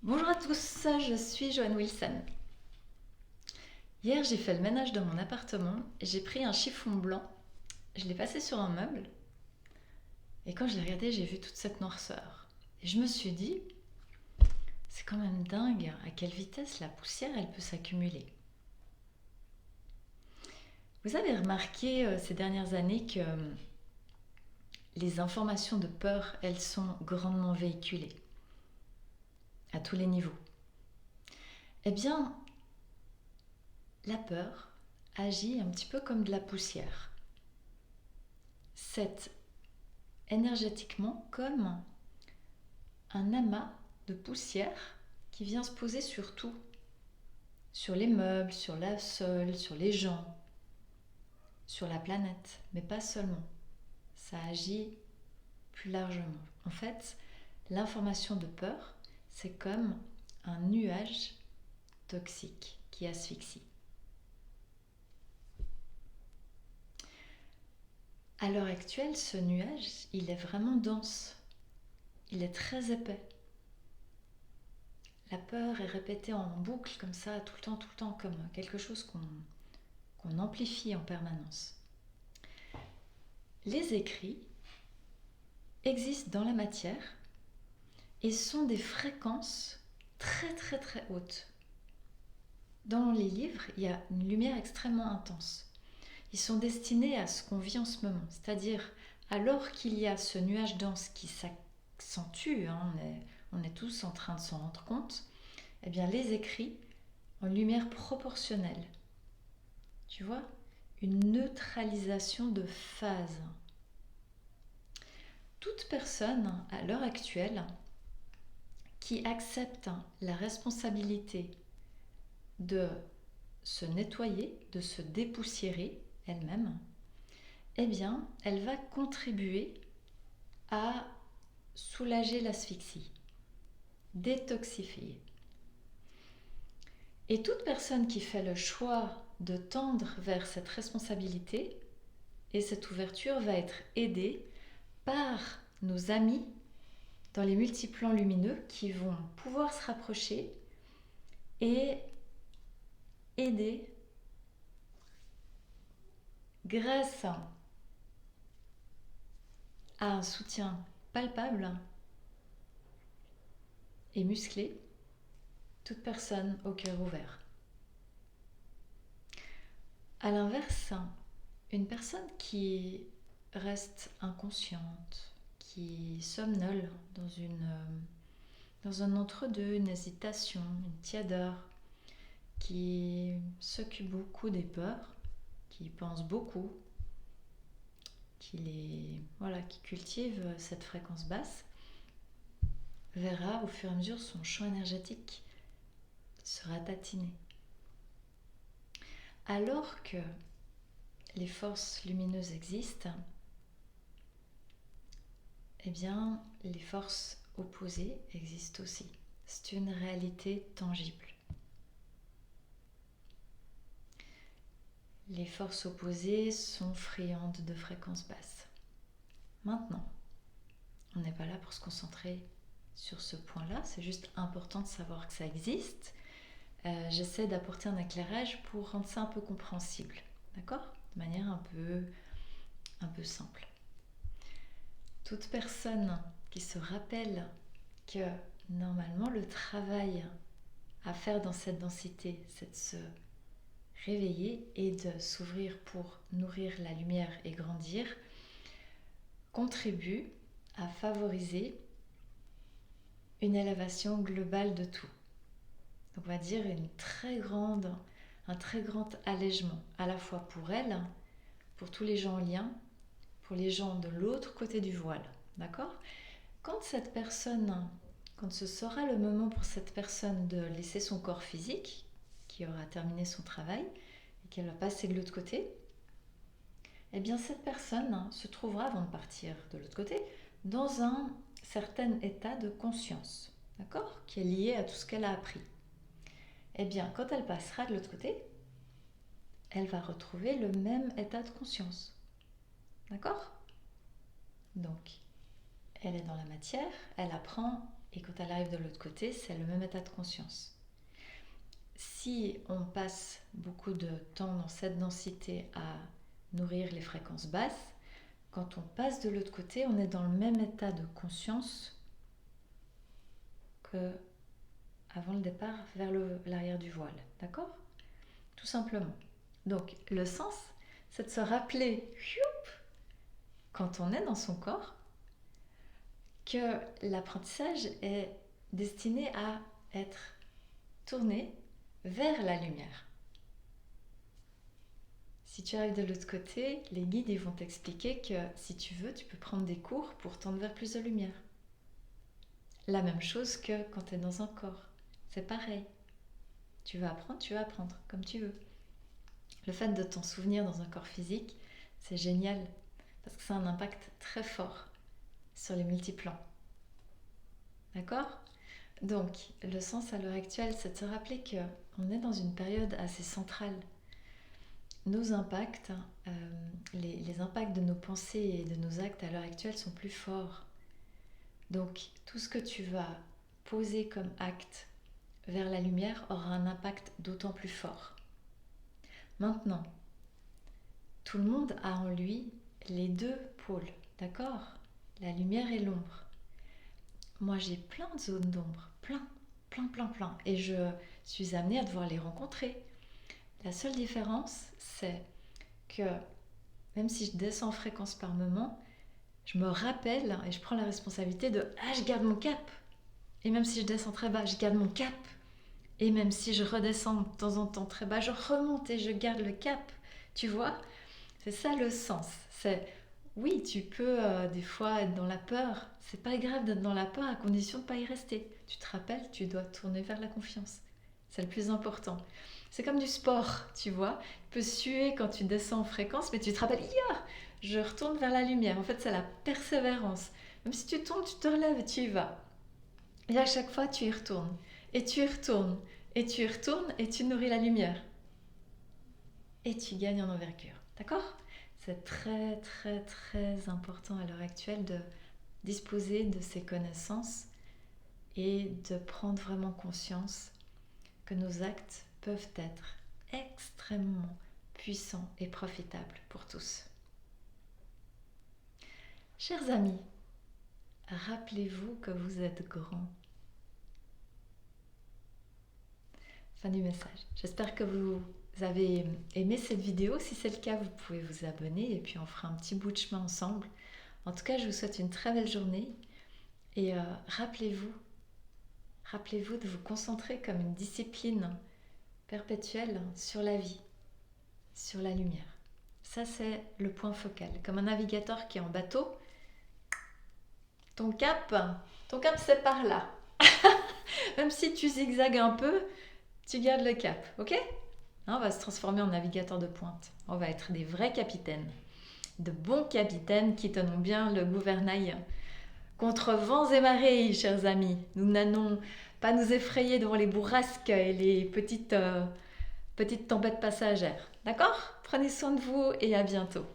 Bonjour à tous, je suis Joanne Wilson. Hier, j'ai fait le ménage dans mon appartement et j'ai pris un chiffon blanc, je l'ai passé sur un meuble et quand je l'ai regardé, j'ai vu toute cette noirceur. Et je me suis dit, c'est quand même dingue à quelle vitesse la poussière elle peut s'accumuler. Vous avez remarqué ces dernières années que les informations de peur, elles sont grandement véhiculées à tous les niveaux. Eh bien, la peur agit un petit peu comme de la poussière. C'est énergétiquement comme un amas de poussière qui vient se poser sur tout, sur les meubles, sur la sol, sur les gens, sur la planète, mais pas seulement. Ça agit plus largement. En fait, l'information de peur, c'est comme un nuage toxique qui asphyxie. À l'heure actuelle, ce nuage, il est vraiment dense. Il est très épais. La peur est répétée en boucle comme ça, tout le temps, comme quelque chose qu'on amplifie en permanence. Les écrits existent dans la matière et sont des fréquences très hautes. Dans les livres, il y a une lumière extrêmement intense. Ils sont destinés à ce qu'on vit en ce moment, c'est-à-dire alors qu'il y a ce nuage dense qui s'accentue, on est tous en train de s'en rendre compte, eh bien les écrits en lumière proportionnelle. Tu vois, une neutralisation de phase. Toute personne à l'heure actuelle qui accepte la responsabilité de se nettoyer, de se dépoussiérer elle-même, eh bien, elle va contribuer à soulager l'asphyxie, détoxifier. Et toute personne qui fait le choix de tendre vers cette responsabilité et cette ouverture va être aidée par nos amis dans les multiplans lumineux qui vont pouvoir se rapprocher et aider grâce à un soutien palpable et musclé toute personne au cœur ouvert. A l'inverse, une personne qui reste inconsciente, qui somnole dans un entre-deux, une hésitation, une tiédeur, qui s'occupe beaucoup des peurs, qui pense beaucoup, qui cultive cette fréquence basse, verra au fur et à mesure son champ énergétique se ratatiner. Alors que les forces lumineuses existent, eh bien, les forces opposées existent aussi. C'est une réalité tangible. Les forces opposées sont friandes de fréquences basses. Maintenant, on n'est pas là pour se concentrer sur ce point-là, c'est juste important de savoir que ça existe. J'essaie d'apporter un éclairage pour rendre ça un peu compréhensible, d'accord? De manière un peu simple. Toute personne qui se rappelle que normalement le travail à faire dans cette densité, c'est de se réveiller et de s'ouvrir pour nourrir la lumière et grandir, contribue à favoriser une élévation globale de tout. Donc on va dire un très grand allègement, à la fois pour elle, pour tous les gens en lien, pour les gens de l'autre côté du voile. D'accord? Quand ce sera le moment pour cette personne de laisser son corps physique, qui aura terminé son travail, et qu'elle va passer de l'autre côté, eh bien cette personne se trouvera, avant de partir de l'autre côté, dans un certain état de conscience, d'accord, qui est lié à tout ce qu'elle a appris. Eh bien, quand elle passera de l'autre côté, elle va retrouver le même état de conscience, d'accord? Donc, elle est dans la matière, elle apprend et quand elle arrive de l'autre côté, c'est le même état de conscience. Si on passe beaucoup de temps dans cette densité à nourrir les fréquences basses, quand on passe de l'autre côté, on est dans le même état de conscience que avant le départ vers l'arrière du voile, d'accord? Tout simplement. Donc le sens, c'est de se rappeler, quand on est dans son corps, que l'apprentissage est destiné à être tourné vers la lumière. Si tu arrives de l'autre côté, les guides ils vont t'expliquer que si tu veux, tu peux prendre des cours pour tendre vers plus de lumière. La même chose que quand tu es dans un corps. C'est pareil. Tu vas apprendre comme tu veux. Le fait de t'en souvenir dans un corps physique, c'est génial parce que ça a un impact très fort sur les multiplans. D'accord? Donc, le sens à l'heure actuelle, c'est de se rappeler qu'on est dans une période assez centrale. Nos impacts, les impacts de nos pensées et de nos actes à l'heure actuelle sont plus forts. Donc, tout ce que tu vas poser comme acte vers la lumière aura un impact d'autant plus fort. Maintenant, tout le monde a en lui les deux pôles, d'accord? La lumière et l'ombre. Moi, j'ai plein de zones d'ombre, plein. Et je suis amenée à devoir les rencontrer. La seule différence, c'est que même si je descends en fréquence par moment, je me rappelle et je prends la responsabilité de « Ah, je garde mon cap !» Et même si je descends très bas, je garde mon cap. Et même si je redescends de temps en temps très bas, je remonte et je garde le cap. Tu vois? C'est ça le sens. C'est oui, tu peux des fois être dans la peur. C'est pas grave d'être dans la peur à condition de ne pas y rester. Tu te rappelles, tu dois tourner vers la confiance. C'est le plus important. C'est comme du sport, tu vois. Tu peux suer quand tu descends en fréquence, mais tu te rappelles, je retourne vers la lumière. En fait, c'est la persévérance. Même si tu tombes, tu te relèves et tu y vas. Et à chaque fois, tu y retournes. Et tu y retournes. Et tu y retournes et tu nourris la lumière. Et tu gagnes en envergure. D'accord? C'est très important à l'heure actuelle de disposer de ces connaissances et de prendre vraiment conscience que nos actes peuvent être extrêmement puissants et profitables pour tous. Chers amis, rappelez-vous que vous êtes grands. Fin du message. J'espère que vous avez aimé cette vidéo. Si c'est le cas, vous pouvez vous abonner et puis on fera un petit bout de chemin ensemble. En tout cas, je vous souhaite une très belle journée et rappelez-vous de vous concentrer comme une discipline perpétuelle sur la vie, sur la lumière. Ça, c'est le point focal. Comme un navigateur qui est en bateau, ton cap c'est par là. Même si tu zigzagues un peu, tu gardes le cap, ok? On va se transformer en navigateur de pointe. On va être des vrais capitaines. De bons capitaines qui tenons bien le gouvernail contre vents et marées, chers amis. Nous n'allons pas nous effrayer devant les bourrasques et les petites tempêtes passagères. D'accord? Prenez soin de vous et à bientôt.